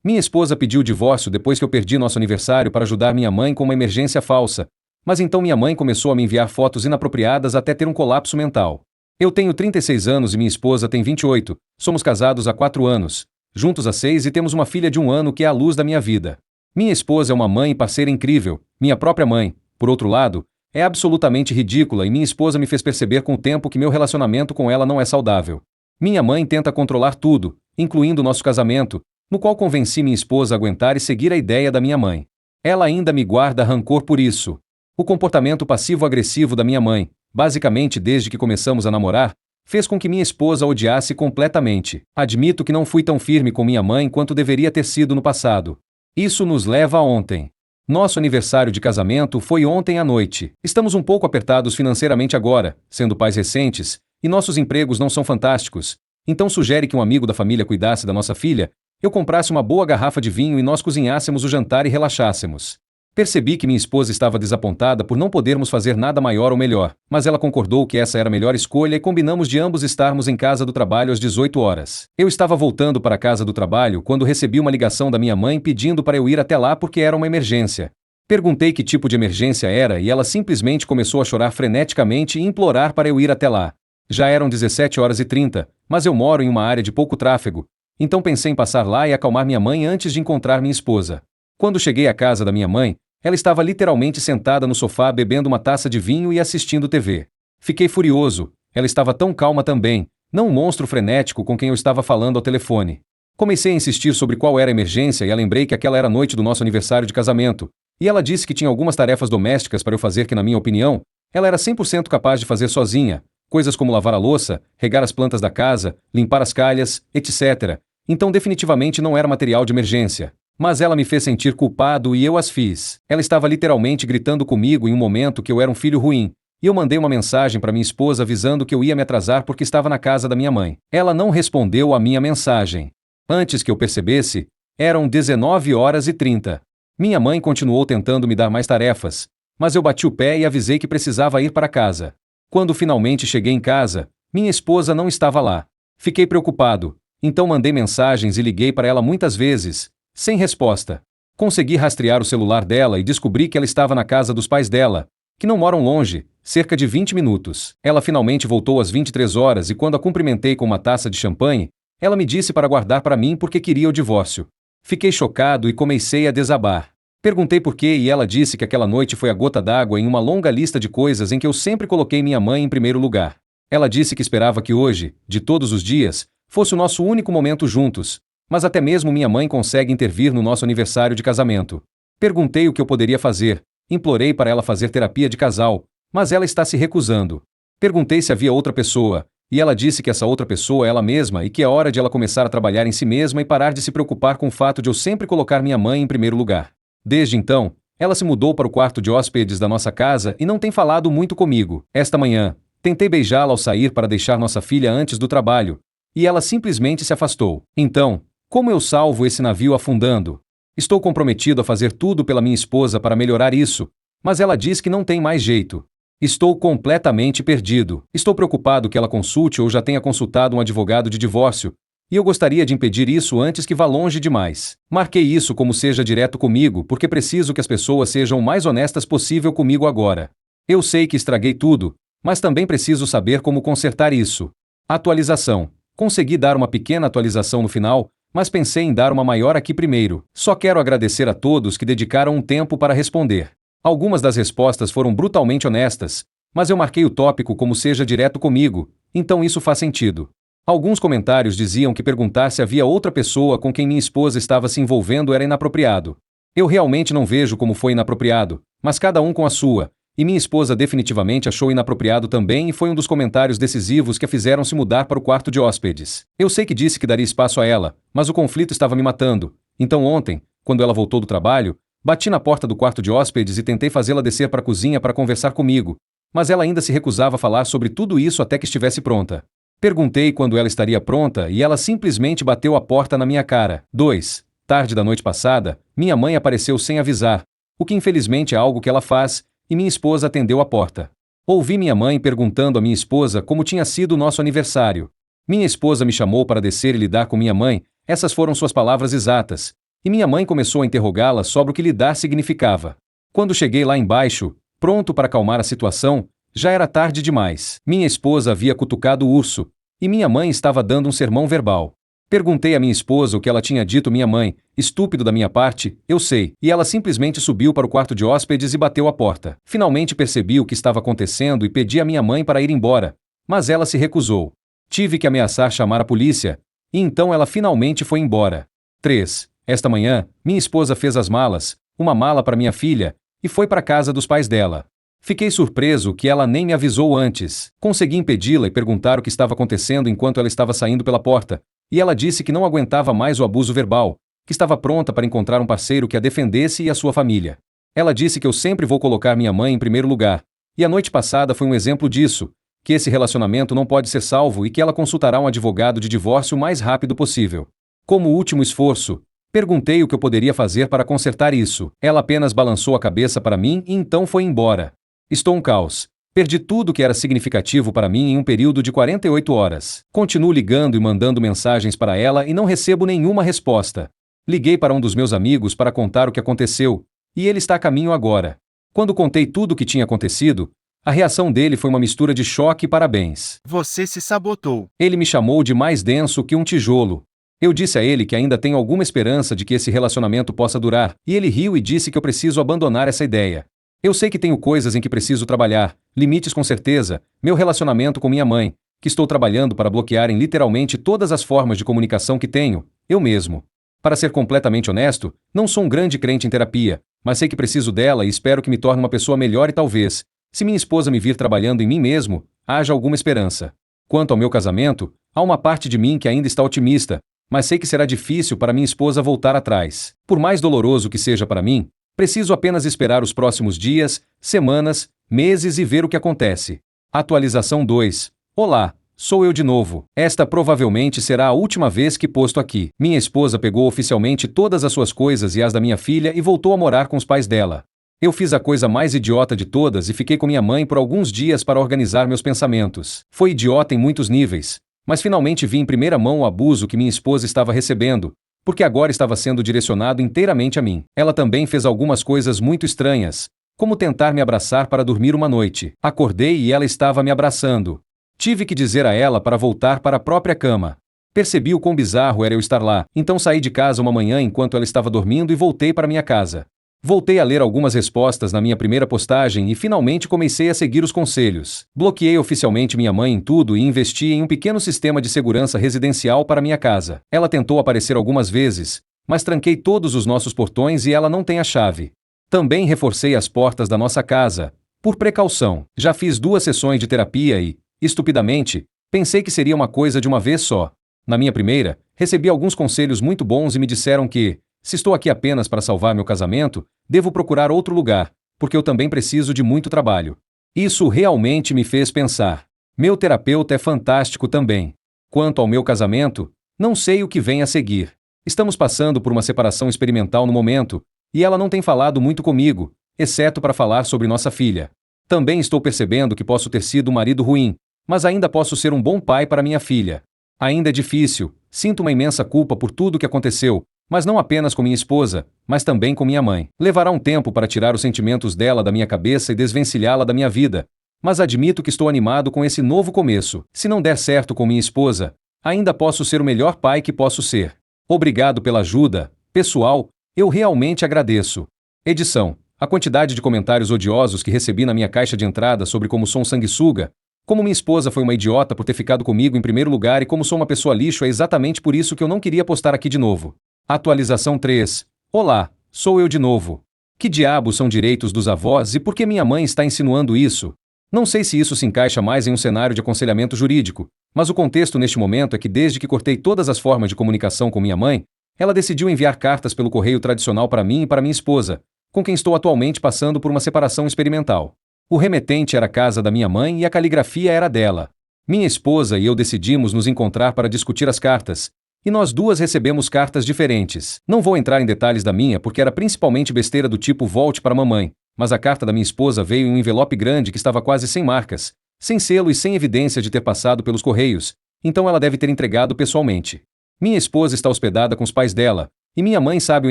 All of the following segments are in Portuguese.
Minha esposa pediu o divórcio depois que eu perdi nosso aniversário para ajudar minha mãe com uma emergência falsa, mas então minha mãe começou a me enviar fotos inapropriadas até ter um colapso mental. Eu tenho 36 anos e minha esposa tem 28, somos casados há 4 anos, juntos há 6 e temos uma filha de 1 ano que é a luz da minha vida. Minha esposa é uma mãe e parceira incrível, minha própria mãe, por outro lado, é absolutamente ridícula e minha esposa me fez perceber com o tempo que meu relacionamento com ela não é saudável. Minha mãe tenta controlar tudo, incluindo nosso casamento, no qual convenci minha esposa a aguentar e seguir a ideia da minha mãe. Ela ainda me guarda rancor por isso. O comportamento passivo-agressivo da minha mãe, basicamente desde que começamos a namorar, fez com que minha esposa a odiasse completamente. Admito que não fui tão firme com minha mãe quanto deveria ter sido no passado. Isso nos leva a ontem. Nosso aniversário de casamento foi ontem à noite. Estamos um pouco apertados financeiramente agora, sendo pais recentes, e nossos empregos não são fantásticos. Então sugere que um amigo da família cuidasse da nossa filha, eu comprasse uma boa garrafa de vinho e nós cozinhássemos o jantar e relaxássemos. Percebi que minha esposa estava desapontada por não podermos fazer nada maior ou melhor, mas ela concordou que essa era a melhor escolha e combinamos de ambos estarmos em casa do trabalho às 18 horas. Eu estava voltando para a casa do trabalho quando recebi uma ligação da minha mãe pedindo para eu ir até lá porque era uma emergência. Perguntei que tipo de emergência era e ela simplesmente começou a chorar freneticamente e implorar para eu ir até lá. Já eram 17h30, mas eu moro em uma área de pouco tráfego, então pensei em passar lá e acalmar minha mãe antes de encontrar minha esposa. Quando cheguei à casa da minha mãe, ela estava literalmente sentada no sofá bebendo uma taça de vinho e assistindo TV. Fiquei furioso, ela estava tão calma também, não um monstro frenético com quem eu estava falando ao telefone. Comecei a insistir sobre qual era a emergência e a lembrei que aquela era a noite do nosso aniversário de casamento, e ela disse que tinha algumas tarefas domésticas para eu fazer que, na minha opinião, ela era 100% capaz de fazer sozinha, coisas como lavar a louça, regar as plantas da casa, limpar as calhas, etc. Então definitivamente não era material de emergência. Mas ela me fez sentir culpado e eu as fiz. Ela estava literalmente gritando comigo em um momento que eu era um filho ruim, e eu mandei uma mensagem para minha esposa avisando que eu ia me atrasar porque estava na casa da minha mãe. Ela não respondeu à minha mensagem. Antes que eu percebesse, eram 19h30. Minha mãe continuou tentando me dar mais tarefas, mas eu bati o pé e avisei que precisava ir para casa. Quando finalmente cheguei em casa, minha esposa não estava lá. Fiquei preocupado, então mandei mensagens e liguei para ela muitas vezes, sem resposta. Consegui rastrear o celular dela e descobri que ela estava na casa dos pais dela, que não moram longe, cerca de 20 minutos. Ela finalmente voltou às 23 horas e quando a cumprimentei com uma taça de champanhe, ela me disse para guardar para mim porque queria o divórcio. Fiquei chocado e comecei a desabar. Perguntei por quê e ela disse que aquela noite foi a gota d'água em uma longa lista de coisas em que eu sempre coloquei minha mãe em primeiro lugar. Ela disse que esperava que hoje, de todos os dias, fosse o nosso único momento juntos, mas até mesmo minha mãe consegue intervir no nosso aniversário de casamento. Perguntei o que eu poderia fazer, implorei para ela fazer terapia de casal, mas ela está se recusando. Perguntei se havia outra pessoa, e ela disse que essa outra pessoa é ela mesma e que é hora de ela começar a trabalhar em si mesma e parar de se preocupar com o fato de eu sempre colocar minha mãe em primeiro lugar. Desde então, ela se mudou para o quarto de hóspedes da nossa casa e não tem falado muito comigo. Esta manhã, tentei beijá-la ao sair para deixar nossa filha antes do trabalho, e ela simplesmente se afastou. Então, como eu salvo esse navio afundando? Estou comprometido a fazer tudo pela minha esposa para melhorar isso, mas ela diz que não tem mais jeito. Estou completamente perdido. Estou preocupado que ela consulte ou já tenha consultado um advogado de divórcio, e eu gostaria de impedir isso antes que vá longe demais. Marquei isso como seja direto comigo porque preciso que as pessoas sejam o mais honestas possível comigo agora. Eu sei que estraguei tudo, mas também preciso saber como consertar isso. Atualização. Consegui dar uma pequena atualização no final, mas pensei em dar uma maior aqui primeiro. Só quero agradecer a todos que dedicaram um tempo para responder. Algumas das respostas foram brutalmente honestas, mas eu marquei o tópico como seja direto comigo, então isso faz sentido. Alguns comentários diziam que perguntar se havia outra pessoa com quem minha esposa estava se envolvendo era inapropriado. Eu realmente não vejo como foi inapropriado, mas cada um com a sua, e minha esposa definitivamente achou inapropriado também e foi um dos comentários decisivos que a fizeram se mudar para o quarto de hóspedes. Eu sei que disse que daria espaço a ela, mas o conflito estava me matando, então ontem, quando ela voltou do trabalho, bati na porta do quarto de hóspedes e tentei fazê-la descer para a cozinha para conversar comigo, mas ela ainda se recusava a falar sobre tudo isso até que estivesse pronta. Perguntei quando ela estaria pronta e ela simplesmente bateu a porta na minha cara. 2. Tarde da noite passada, minha mãe apareceu sem avisar, o que infelizmente é algo que ela faz, e minha esposa atendeu a porta. Ouvi minha mãe perguntando à minha esposa como tinha sido o nosso aniversário. Minha esposa me chamou para descer e lidar com minha mãe, essas foram suas palavras exatas, e minha mãe começou a interrogá-la sobre o que lidar significava. Quando cheguei lá embaixo, pronto para acalmar a situação, já era tarde demais. Minha esposa havia cutucado o urso, e minha mãe estava dando um sermão verbal. Perguntei à minha esposa o que ela tinha dito minha mãe, estúpido da minha parte, eu sei, e ela simplesmente subiu para o quarto de hóspedes e bateu a porta. Finalmente percebi o que estava acontecendo e pedi à minha mãe para ir embora, mas ela se recusou. Tive que ameaçar chamar a polícia, e então ela finalmente foi embora. 3. Esta manhã, minha esposa fez as malas, uma mala para minha filha, e foi para a casa dos pais dela. Fiquei surpreso que ela nem me avisou antes. Consegui impedi-la e perguntar o que estava acontecendo enquanto ela estava saindo pela porta, e ela disse que não aguentava mais o abuso verbal, que estava pronta para encontrar um parceiro que a defendesse e a sua família. Ela disse que eu sempre vou colocar minha mãe em primeiro lugar, e a noite passada foi um exemplo disso, que esse relacionamento não pode ser salvo e que ela consultará um advogado de divórcio o mais rápido possível. Como último esforço, perguntei o que eu poderia fazer para consertar isso. Ela apenas balançou a cabeça para mim e então foi embora. Estou um caos. Perdi tudo que era significativo para mim em um período de 48 horas. Continuo ligando e mandando mensagens para ela e não recebo nenhuma resposta. Liguei para um dos meus amigos para contar o que aconteceu, e ele está a caminho agora. Quando contei tudo o que tinha acontecido, a reação dele foi uma mistura de choque e parabéns. Você se sabotou. Ele me chamou de mais denso que um tijolo. Eu disse a ele que ainda tenho alguma esperança de que esse relacionamento possa durar, e ele riu e disse que eu preciso abandonar essa ideia. Eu sei que tenho coisas em que preciso trabalhar, limites com certeza, meu relacionamento com minha mãe, que estou trabalhando para bloquear em literalmente todas as formas de comunicação que tenho, eu mesmo. Para ser completamente honesto, não sou um grande crente em terapia, mas sei que preciso dela e espero que me torne uma pessoa melhor e talvez, se minha esposa me vir trabalhando em mim mesmo, haja alguma esperança. Quanto ao meu casamento, há uma parte de mim que ainda está otimista, mas sei que será difícil para minha esposa voltar atrás. Por mais doloroso que seja para mim, preciso apenas esperar os próximos dias, semanas, meses e ver o que acontece. Atualização 2. Olá, sou eu de novo. Esta provavelmente será a última vez que posto aqui. Minha esposa pegou oficialmente todas as suas coisas e as da minha filha e voltou a morar com os pais dela. Eu fiz a coisa mais idiota de todas e fiquei com minha mãe por alguns dias para organizar meus pensamentos. Foi idiota em muitos níveis, mas finalmente vi em primeira mão o abuso que minha esposa estava recebendo, porque agora estava sendo direcionado inteiramente a mim. Ela também fez algumas coisas muito estranhas, como tentar me abraçar para dormir uma noite. Acordei e ela estava me abraçando. Tive que dizer a ela para voltar para a própria cama. Percebi o quão bizarro era eu estar lá, então saí de casa uma manhã enquanto ela estava dormindo e voltei para minha casa. Voltei a ler algumas respostas na minha primeira postagem e finalmente comecei a seguir os conselhos. Bloqueei oficialmente minha mãe em tudo e investi em um pequeno sistema de segurança residencial para minha casa. Ela tentou aparecer algumas vezes, mas tranquei todos os nossos portões e ela não tem a chave. Também reforcei as portas da nossa casa, por precaução. Já fiz 2 sessões de terapia e, estupidamente, pensei que seria uma coisa de uma vez só. Na minha primeira, recebi alguns conselhos muito bons e me disseram que, se estou aqui apenas para salvar meu casamento, devo procurar outro lugar, porque eu também preciso de muito trabalho. Isso realmente me fez pensar. Meu terapeuta é fantástico também. Quanto ao meu casamento, não sei o que vem a seguir. Estamos passando por uma separação experimental no momento, e ela não tem falado muito comigo, exceto para falar sobre nossa filha. Também estou percebendo que posso ter sido um marido ruim, mas ainda posso ser um bom pai para minha filha. Ainda é difícil, sinto uma imensa culpa por tudo o que aconteceu, mas não apenas com minha esposa, mas também com minha mãe. Levará um tempo para tirar os sentimentos dela da minha cabeça e desvencilhá-la da minha vida, mas admito que estou animado com esse novo começo. Se não der certo com minha esposa, ainda posso ser o melhor pai que posso ser. Obrigado pela ajuda, pessoal, eu realmente agradeço. Edição: a quantidade de comentários odiosos que recebi na minha caixa de entrada sobre como sou um sanguessuga, como minha esposa foi uma idiota por ter ficado comigo em primeiro lugar e como sou uma pessoa lixo é exatamente por isso que eu não queria postar aqui de novo. Atualização 3. Olá, sou eu de novo. Que diabos são direitos dos avós e por que minha mãe está insinuando isso? Não sei se isso se encaixa mais em um cenário de aconselhamento jurídico, mas o contexto neste momento é que desde que cortei todas as formas de comunicação com minha mãe, ela decidiu enviar cartas pelo correio tradicional para mim e para minha esposa, com quem estou atualmente passando por uma separação experimental. O remetente era a casa da minha mãe e a caligrafia era dela. Minha esposa e eu decidimos nos encontrar para discutir as cartas, e nós duas recebemos cartas diferentes. Não vou entrar em detalhes da minha porque era principalmente besteira do tipo volte para mamãe, mas a carta da minha esposa veio em um envelope grande que estava quase sem marcas, sem selo e sem evidência de ter passado pelos correios, então ela deve ter entregado pessoalmente. Minha esposa está hospedada com os pais dela, E minha mãe sabe o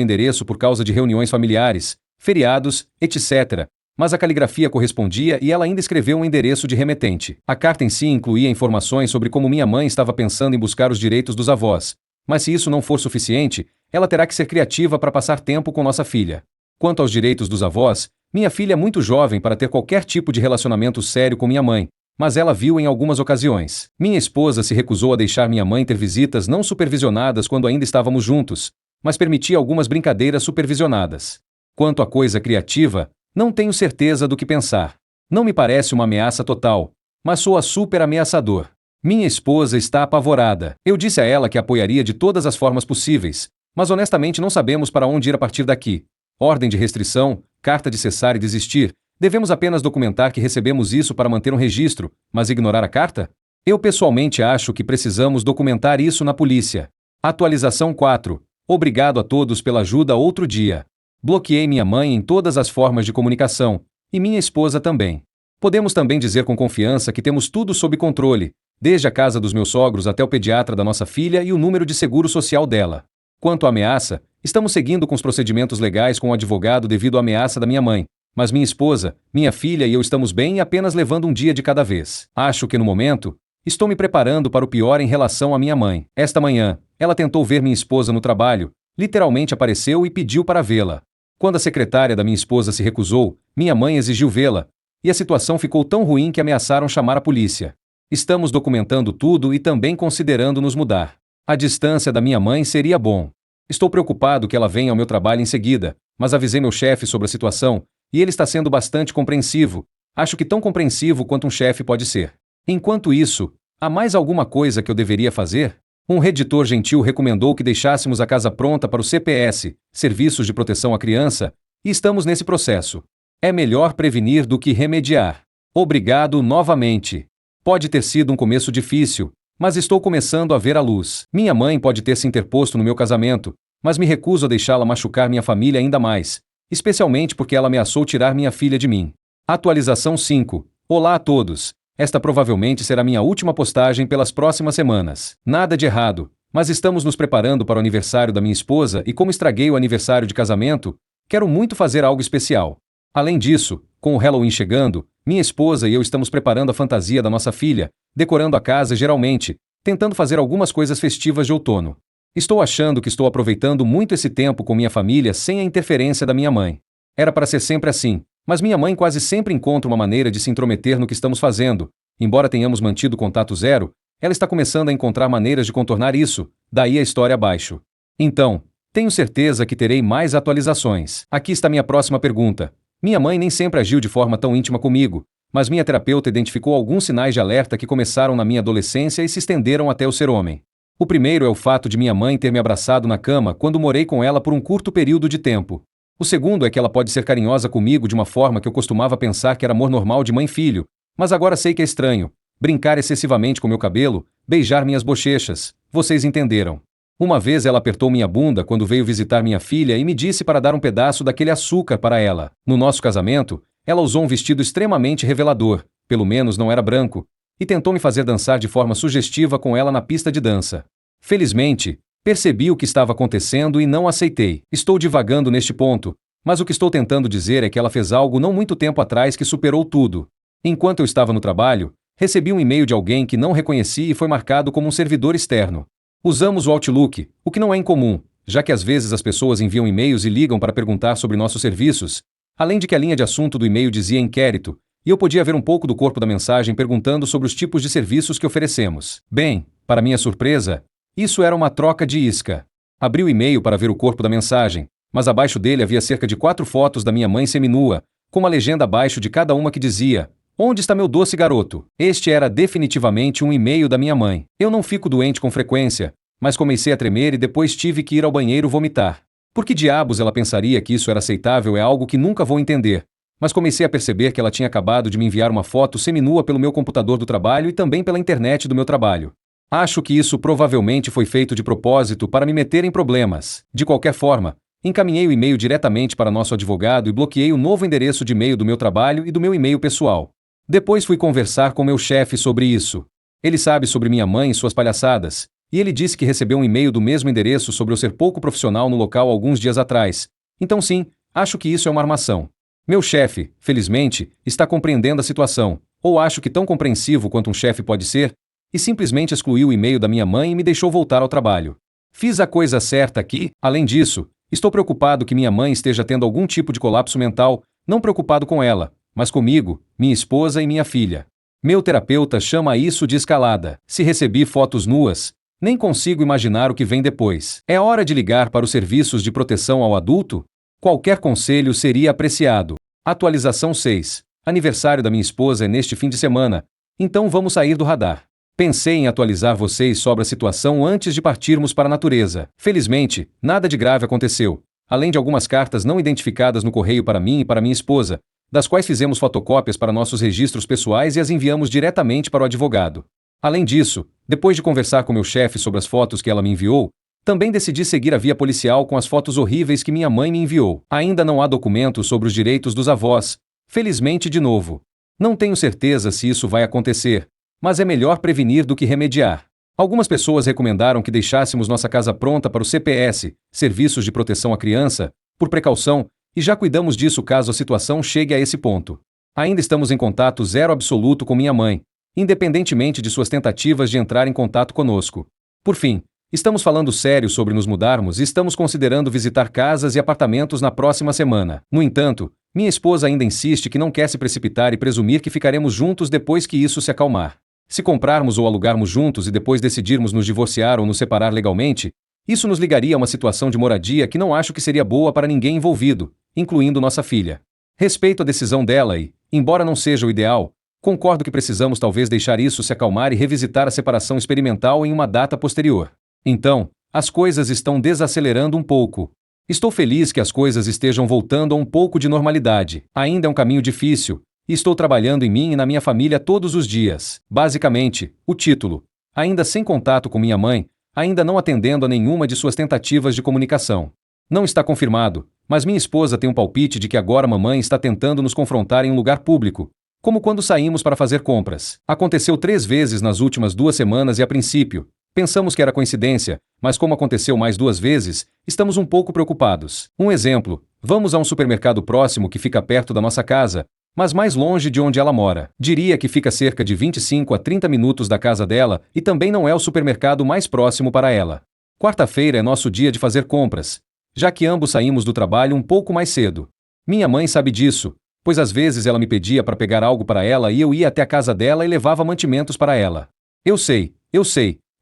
endereço por causa de reuniões familiares, feriados, etc. Mas a caligrafia correspondia e ela ainda escreveu um endereço de remetente. A carta em si incluía informações sobre como minha mãe estava pensando em buscar os direitos dos avós. Mas se isso não for suficiente, ela terá que ser criativa para passar tempo com nossa filha. Quanto aos direitos dos avós, minha filha é muito jovem para ter qualquer tipo de relacionamento sério com minha mãe, mas ela viu em algumas ocasiões. Minha esposa se recusou a deixar minha mãe ter visitas não supervisionadas quando ainda estávamos juntos, mas permitia algumas brincadeiras supervisionadas. Quanto à coisa criativa, não tenho certeza do que pensar. Não me parece uma ameaça total, mas soa super ameaçador. Minha esposa está apavorada. Eu disse a ela que a apoiaria de todas as formas possíveis, mas honestamente não sabemos para onde ir a partir daqui. Ordem de restrição, carta de cessar e desistir. Devemos apenas documentar que recebemos isso para manter um registro, mas ignorar a carta? Eu pessoalmente acho que precisamos documentar isso na polícia. Atualização 4. Obrigado a todos pela ajuda outro dia. Bloqueei minha mãe em todas as formas de comunicação, e minha esposa também. Podemos também dizer com confiança que temos tudo sob controle, desde a casa dos meus sogros até o pediatra da nossa filha e o número de seguro social dela. Quanto à ameaça, estamos seguindo com os procedimentos legais com o advogado devido à ameaça da minha mãe, mas minha esposa, minha filha e eu estamos bem e apenas levando um dia de cada vez. Acho que no momento, estou me preparando para o pior em relação à minha mãe. Esta manhã, ela tentou ver minha esposa no trabalho, literalmente apareceu e pediu para vê-la. Quando a secretária da minha esposa se recusou, minha mãe exigiu vê-la, e a situação ficou tão ruim que ameaçaram chamar a polícia. Estamos documentando tudo e também considerando nos mudar. A distância da minha mãe seria bom. Estou preocupado que ela venha ao meu trabalho em seguida, mas avisei meu chefe sobre a situação, e ele está sendo bastante compreensivo, acho que tão compreensivo quanto um chefe pode ser. Enquanto isso, há mais alguma coisa que eu deveria fazer? Um reditor gentil recomendou que deixássemos a casa pronta para o CPS, Serviços de Proteção à Criança, e estamos nesse processo. É melhor prevenir do que remediar. Obrigado novamente. Pode ter sido um começo difícil, mas estou começando a ver a luz. Minha mãe pode ter se interposto no meu casamento, mas me recuso a deixá-la machucar minha família ainda mais, especialmente porque ela ameaçou tirar minha filha de mim. Atualização 5. Olá a todos. Esta provavelmente será minha última postagem pelas próximas semanas. Nada de errado, mas estamos nos preparando para o aniversário da minha esposa e como estraguei o aniversário de casamento, quero muito fazer algo especial. Além disso, com o Halloween chegando, minha esposa e eu estamos preparando a fantasia da nossa filha, decorando a casa geralmente, tentando fazer algumas coisas festivas de outono. Estou achando que estou aproveitando muito esse tempo com minha família sem a interferência da minha mãe. Era para ser sempre assim, mas minha mãe quase sempre encontra uma maneira de se intrometer no que estamos fazendo. Embora tenhamos mantido contato zero, ela está começando a encontrar maneiras de contornar isso, daí a história abaixo. Então, tenho certeza que terei mais atualizações. Aqui está minha próxima pergunta. Minha mãe nem sempre agiu de forma tão íntima comigo, mas minha terapeuta identificou alguns sinais de alerta que começaram na minha adolescência e se estenderam até eu ser homem. O primeiro é o fato de minha mãe ter me abraçado na cama quando morei com ela por um curto período de tempo. O segundo é que ela pode ser carinhosa comigo de uma forma que eu costumava pensar que era amor normal de mãe e filho, mas agora sei que é estranho. Brincar excessivamente com meu cabelo, beijar minhas bochechas, vocês entenderam. Uma vez ela apertou minha bunda quando veio visitar minha filha e me disse para dar um pedaço daquele açúcar para ela. No nosso casamento, ela usou um vestido extremamente revelador, pelo menos não era branco, e tentou me fazer dançar de forma sugestiva com ela na pista de dança. Felizmente, percebi o que estava acontecendo e não aceitei. Estou divagando neste ponto, mas o que estou tentando dizer é que ela fez algo não muito tempo atrás que superou tudo. Enquanto eu estava no trabalho, recebi um e-mail de alguém que não reconheci e foi marcado como um servidor externo. Usamos o Outlook, o que não é incomum, já que às vezes as pessoas enviam e-mails e ligam para perguntar sobre nossos serviços, além de que a linha de assunto do e-mail dizia inquérito, e eu podia ver um pouco do corpo da mensagem perguntando sobre os tipos de serviços que oferecemos. Bem, para minha surpresa, isso era uma troca de isca. Abri o e-mail para ver o corpo da mensagem, mas abaixo dele havia cerca de 4 fotos da minha mãe seminua, com uma legenda abaixo de cada uma que dizia: "Onde está meu doce garoto?" Este era definitivamente um e-mail da minha mãe. Eu não fico doente com frequência, mas comecei a tremer e depois tive que ir ao banheiro vomitar. Por que diabos ela pensaria que isso era aceitável é algo que nunca vou entender. Mas comecei a perceber que ela tinha acabado de me enviar uma foto seminua pelo meu computador do trabalho e também pela internet do meu trabalho. Acho que isso provavelmente foi feito de propósito para me meter em problemas. De qualquer forma, encaminhei o e-mail diretamente para nosso advogado e bloqueei o novo endereço de e-mail do meu trabalho e do meu e-mail pessoal. Depois fui conversar com meu chefe sobre isso. Ele sabe sobre minha mãe e suas palhaçadas, e ele disse que recebeu um e-mail do mesmo endereço sobre eu ser pouco profissional no local alguns dias atrás. Então sim, acho que isso é uma armação. Meu chefe, felizmente, está compreendendo a situação, ou acho que tão compreensivo quanto um chefe pode ser, e simplesmente excluiu o e-mail da minha mãe e me deixou voltar ao trabalho. Fiz a coisa certa aqui. Além disso, estou preocupado que minha mãe esteja tendo algum tipo de colapso mental, não preocupado com ela, mas comigo, minha esposa e minha filha. Meu terapeuta chama isso de escalada. Se recebi fotos nuas, nem consigo imaginar o que vem depois. É hora de ligar para os serviços de proteção ao adulto? Qualquer conselho seria apreciado. Atualização 6. Aniversário da minha esposa é neste fim de semana, então vamos sair do radar. Pensei em atualizar vocês sobre a situação antes de partirmos para a natureza. Felizmente, nada de grave aconteceu, além de algumas cartas não identificadas no correio para mim e para minha esposa, das quais fizemos fotocópias para nossos registros pessoais e as enviamos diretamente para o advogado. Além disso, depois de conversar com meu chefe sobre as fotos que ela me enviou, também decidi seguir a via policial com as fotos horríveis que minha mãe me enviou. Ainda não há documentos sobre os direitos dos avós. Felizmente, de novo. Não tenho certeza se isso vai acontecer, mas é melhor prevenir do que remediar. Algumas pessoas recomendaram que deixássemos nossa casa pronta para o CPS, Serviços de Proteção à Criança, por precaução, e já cuidamos disso caso a situação chegue a esse ponto. Ainda estamos em contato zero absoluto com minha mãe, independentemente de suas tentativas de entrar em contato conosco. Por fim, estamos falando sério sobre nos mudarmos e estamos considerando visitar casas e apartamentos na próxima semana. No entanto, minha esposa ainda insiste que não quer se precipitar e presumir que ficaremos juntos depois que isso se acalmar. Se comprarmos ou alugarmos juntos e depois decidirmos nos divorciar ou nos separar legalmente, isso nos ligaria a uma situação de moradia que não acho que seria boa para ninguém envolvido, incluindo nossa filha. Respeito a decisão dela e, embora não seja o ideal, concordo que precisamos talvez deixar isso se acalmar e revisitar a separação experimental em uma data posterior. Então, as coisas estão desacelerando um pouco. Estou feliz que as coisas estejam voltando a um pouco de normalidade. Ainda é um caminho difícil, e estou trabalhando em mim e na minha família todos os dias. Basicamente, o título, ainda sem contato com minha mãe, ainda não atendendo a nenhuma de suas tentativas de comunicação. Não está confirmado, mas minha esposa tem um palpite de que agora mamãe está tentando nos confrontar em um lugar público, como quando saímos para fazer compras. Aconteceu 3 vezes nas últimas 2 semanas e a princípio, pensamos que era coincidência, mas como aconteceu mais 2 vezes, estamos um pouco preocupados. Um exemplo, vamos a um supermercado próximo que fica perto da nossa casa, mas mais longe de onde ela mora. Diria que fica cerca de 25 a 30 minutos da casa dela e também não é o supermercado mais próximo para ela. Quarta-feira é nosso dia de fazer compras, já que ambos saímos do trabalho um pouco mais cedo. Minha mãe sabe disso, pois às vezes ela me pedia para pegar algo para ela e eu ia até a casa dela e levava mantimentos para ela. Eu sei.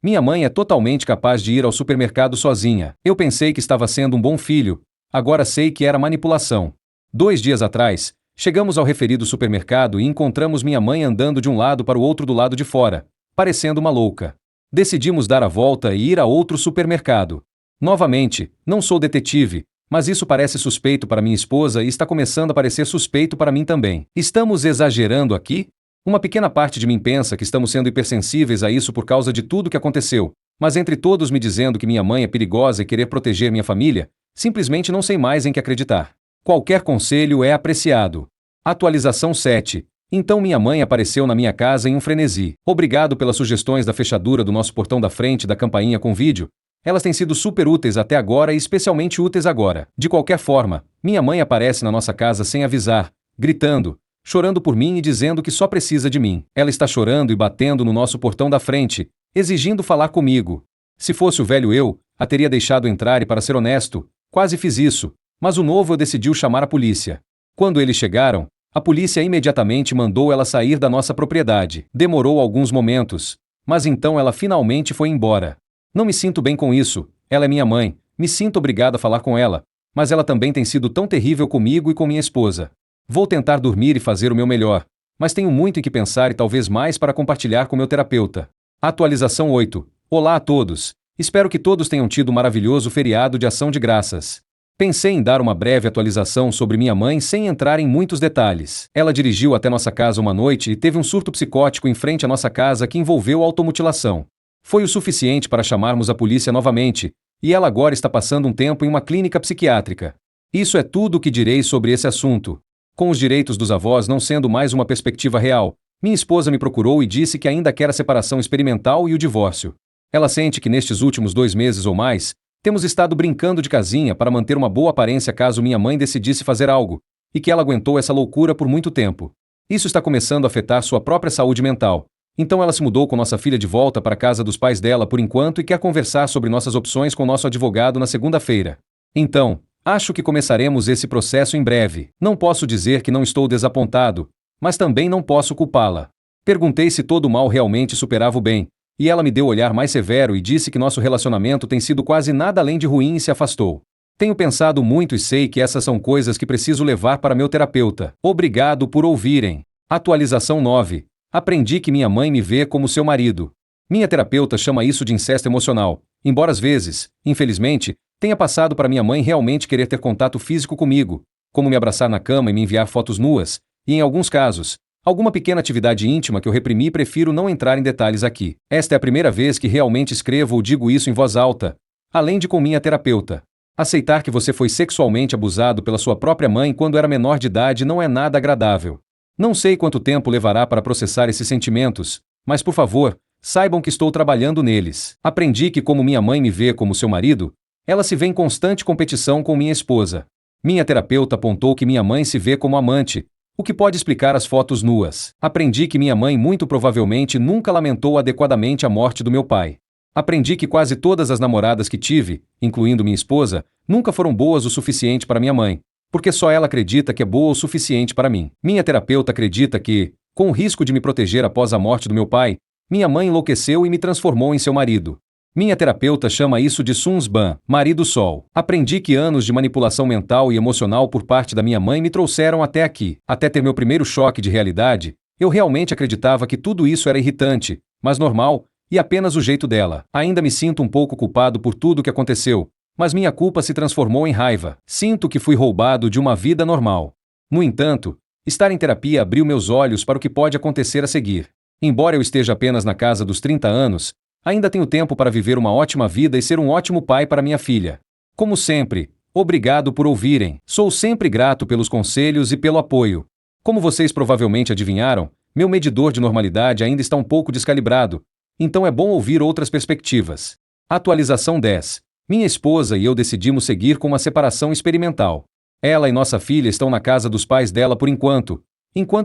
Minha mãe é totalmente capaz de ir ao supermercado sozinha. Eu pensei que estava sendo um bom filho, agora sei que era manipulação. 2 dias atrás, chegamos ao referido supermercado e encontramos minha mãe andando de um lado para o outro do lado de fora, parecendo uma louca. Decidimos dar a volta e ir a outro supermercado. Novamente, não sou detetive, mas isso parece suspeito para minha esposa e está começando a parecer suspeito para mim também. Estamos exagerando aqui? Uma pequena parte de mim pensa que estamos sendo hipersensíveis a isso por causa de tudo que aconteceu, mas entre todos me dizendo que minha mãe é perigosa e querer proteger minha família, simplesmente não sei mais em que acreditar. Qualquer conselho é apreciado. Atualização 7. Então minha mãe apareceu na minha casa em um frenesi. Obrigado pelas sugestões da fechadura do nosso portão da frente da campainha com vídeo. Elas têm sido super úteis até agora e especialmente úteis agora. De qualquer forma, minha mãe aparece na nossa casa sem avisar, gritando, chorando por mim e dizendo que só precisa de mim. Ela está chorando e batendo no nosso portão da frente, exigindo falar comigo. Se fosse o velho eu, a teria deixado entrar e, para ser honesto, quase fiz isso, mas o novo eu decidiu chamar a polícia. Quando eles chegaram, a polícia imediatamente mandou ela sair da nossa propriedade. Demorou alguns momentos, mas então ela finalmente foi embora. Não me sinto bem com isso, ela é minha mãe, me sinto obrigado a falar com ela, mas ela também tem sido tão terrível comigo e com minha esposa. Vou tentar dormir e fazer o meu melhor, mas tenho muito em que pensar e talvez mais para compartilhar com meu terapeuta. Atualização 8. Olá a todos. Espero que todos tenham tido um maravilhoso feriado de Ação de Graças. Pensei em dar uma breve atualização sobre minha mãe sem entrar em muitos detalhes. Ela dirigiu até nossa casa uma noite e teve um surto psicótico em frente à nossa casa que envolveu automutilação. Foi o suficiente para chamarmos a polícia novamente, e ela agora está passando um tempo em uma clínica psiquiátrica. Isso é tudo o que direi sobre esse assunto. Com os direitos dos avós não sendo mais uma perspectiva real, minha esposa me procurou e disse que ainda quer a separação experimental e o divórcio. Ela sente que nestes últimos 2 meses ou mais, temos estado brincando de casinha para manter uma boa aparência caso minha mãe decidisse fazer algo, e que ela aguentou essa loucura por muito tempo. Isso está começando a afetar sua própria saúde mental. Então ela se mudou com nossa filha de volta para a casa dos pais dela por enquanto e quer conversar sobre nossas opções com nosso advogado na segunda-feira. Então, acho que começaremos esse processo em breve. Não posso dizer que não estou desapontado, mas também não posso culpá-la. Perguntei se todo o mal realmente superava o bem, e ela me deu o olhar mais severo e disse que nosso relacionamento tem sido quase nada além de ruim e se afastou. Tenho pensado muito e sei que essas são coisas que preciso levar para meu terapeuta. Obrigado por ouvirem. Atualização 9. Aprendi que minha mãe me vê como seu marido. Minha terapeuta chama isso de incesto emocional, embora às vezes, infelizmente, tenha passado para minha mãe realmente querer ter contato físico comigo, como me abraçar na cama e me enviar fotos nuas, e em alguns casos, alguma pequena atividade íntima que eu reprimi e prefiro não entrar em detalhes aqui. Esta é a primeira vez que realmente escrevo ou digo isso em voz alta, além de com minha terapeuta. Aceitar que você foi sexualmente abusado pela sua própria mãe quando era menor de idade não é nada agradável. Não sei quanto tempo levará para processar esses sentimentos, mas por favor, saibam que estou trabalhando neles. Aprendi que como minha mãe me vê como seu marido, ela se vê em constante competição com minha esposa. Minha terapeuta apontou que minha mãe se vê como amante, o que pode explicar as fotos nuas. Aprendi que minha mãe muito provavelmente nunca lamentou adequadamente a morte do meu pai. Aprendi que quase todas as namoradas que tive, incluindo minha esposa, nunca foram boas o suficiente para minha mãe, porque só ela acredita que é boa o suficiente para mim. Minha terapeuta acredita que, com o risco de me proteger após a morte do meu pai, minha mãe enlouqueceu e me transformou em seu marido. Minha terapeuta chama isso de Sunsban, marido sol. Aprendi que anos de manipulação mental e emocional por parte da minha mãe me trouxeram até aqui. Até ter meu primeiro choque de realidade, eu realmente acreditava que tudo isso era irritante, mas normal, e apenas o jeito dela. Ainda me sinto um pouco culpado por tudo o que aconteceu, mas minha culpa se transformou em raiva. Sinto que fui roubado de uma vida normal. No entanto, estar em terapia abriu meus olhos para o que pode acontecer a seguir. Embora eu esteja apenas na casa dos 30 anos, ainda tenho tempo para viver uma ótima vida e ser um ótimo pai para minha filha. Como sempre, obrigado por ouvirem. Sou sempre grato pelos conselhos e pelo apoio. Como vocês provavelmente adivinharam, meu medidor de normalidade ainda está um pouco descalibrado, então é bom ouvir outras perspectivas. Atualização 10. Minha esposa e eu decidimos seguir com uma separação experimental. Ela e nossa filha estão na casa dos pais dela por enquanto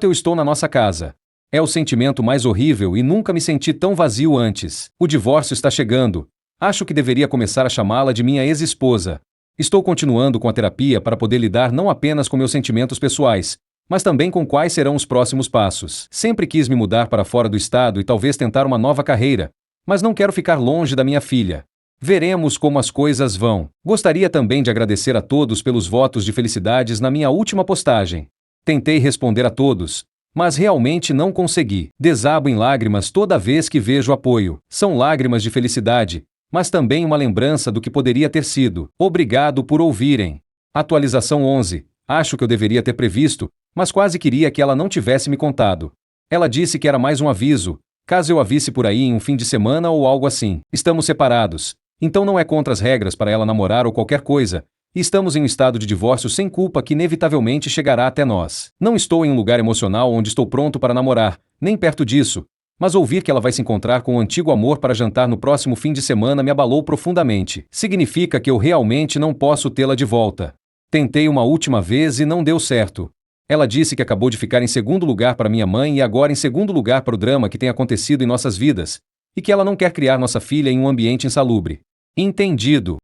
eu estou na nossa casa. É o sentimento mais horrível e nunca me senti tão vazio antes. O divórcio está chegando. Acho que deveria começar a chamá-la de minha ex-esposa. Estou continuando com a terapia para poder lidar não apenas com meus sentimentos pessoais, mas também com quais serão os próximos passos. Sempre quis me mudar para fora do estado e talvez tentar uma nova carreira, mas não quero ficar longe da minha filha. Veremos como as coisas vão. Gostaria também de agradecer a todos pelos votos de felicidades na minha última postagem. Tentei responder a todos, mas realmente não consegui. Desabo em lágrimas toda vez que vejo apoio. São lágrimas de felicidade, mas também uma lembrança do que poderia ter sido. Obrigado por ouvirem. Atualização 11. Acho que eu deveria ter previsto, mas quase queria que ela não tivesse me contado. Ela disse que era mais um aviso, caso eu a visse por aí em um fim de semana ou algo assim. Estamos separados, então não é contra as regras para ela namorar ou qualquer coisa, e estamos em um estado de divórcio sem culpa que inevitavelmente chegará até nós. Não estou em um lugar emocional onde estou pronto para namorar, nem perto disso, mas ouvir que ela vai se encontrar com o antigo amor para jantar no próximo fim de semana me abalou profundamente. Significa que eu realmente não posso tê-la de volta. Tentei uma última vez e não deu certo. Ela disse que acabou de ficar em segundo lugar para minha mãe e agora em segundo lugar para o drama que tem acontecido em nossas vidas, e que ela não quer criar nossa filha em um ambiente insalubre. Entendido.